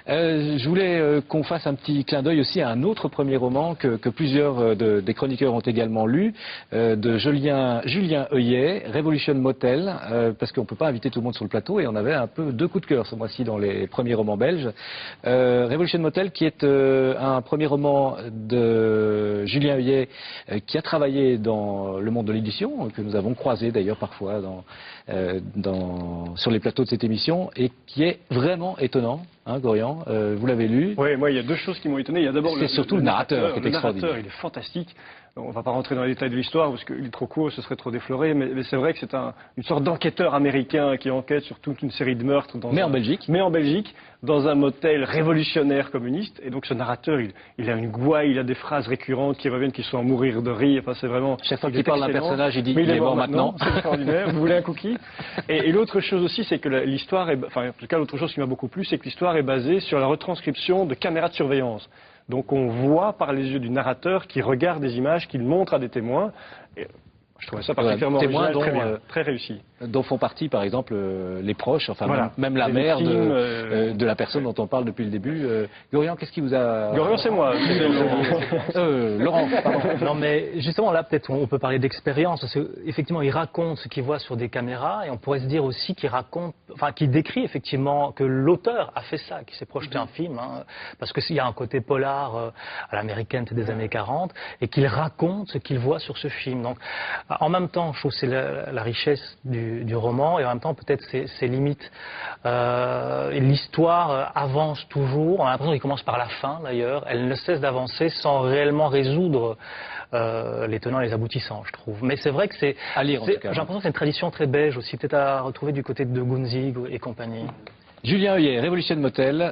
Je voulais qu'on fasse un petit clin d'œil aussi à un autre premier roman que plusieurs des chroniqueurs ont également lu, de Julien Heuillet, Révolution Motel, parce qu'on ne peut pas inviter tout le monde sur le plateau et on avait un peu deux coups de cœur ce mois-ci dans les premiers romans belges. Révolution Motel qui est un premier roman de Julien Heuillet qui a travaillé dans le monde de l'édition, que nous avons croisé d'ailleurs parfois sur les plateaux de cette émission et qui est vraiment étonnant. Hein, Gorian, vous l'avez lu? Oui, moi il y a deux choses qui m'ont étonné. Il y a d'abord surtout le narrateur qui est extraordinaire. Le narrateur, il est fantastique. On ne va pas rentrer dans les détails de l'histoire parce qu'il est trop court, ce serait trop défloré, mais c'est vrai que c'est une sorte d'enquêteur américain qui enquête sur toute une série de meurtres. En Belgique. Mais en Belgique, dans un motel révolutionnaire communiste. Et donc ce narrateur, il a une gouaille, il a des phrases récurrentes qui reviennent, qui sont à mourir de rire. Enfin, c'est vraiment... Chaque fois qu'il parle d'un personnage, il dit il est mort maintenant. C'est extraordinaire. Vous voulez un cookie? Et l'autre chose aussi, c'est que l'histoire est... Enfin, en tout cas, l'autre chose qui m'a beaucoup plu, c'est que l'histoire est basée sur la retranscription de caméras de surveillance. Donc on voit par les yeux du narrateur qui regarde des images, qu'il montre à des témoins. Et je trouvais ça particulièrement original, très réussi. Dont font partie, par exemple, les proches, enfin voilà. même la mère de la personne dont on parle depuis le début. Gorian, qu'est-ce qui vous a... Gorian, c'est moi. Laurent, pardon. Non, mais justement, là, peut-être on peut parler d'expérience, parce qu'effectivement, il raconte ce qu'il voit sur des caméras, et on pourrait se dire aussi qu'il décrit effectivement que l'auteur a fait ça, qu'il s'est projeté un film, hein, parce qu'il y a un côté polar à l'américaine des années 40, et qu'il raconte ce qu'il voit sur ce film. Donc, en même temps, je trouve que c'est la richesse du roman, et en même temps peut-être ses limites. L'histoire avance toujours, on a l'impression qu'il commence par la fin d'ailleurs, elle ne cesse d'avancer sans réellement résoudre les tenants et les aboutissants, je trouve. Mais c'est vrai que c'est... À lire en tout cas. J'ai l'impression que c'est une tradition très belge aussi, peut-être à retrouver du côté de Gunzig et compagnie. Julien Heuillet, Révolution Motel,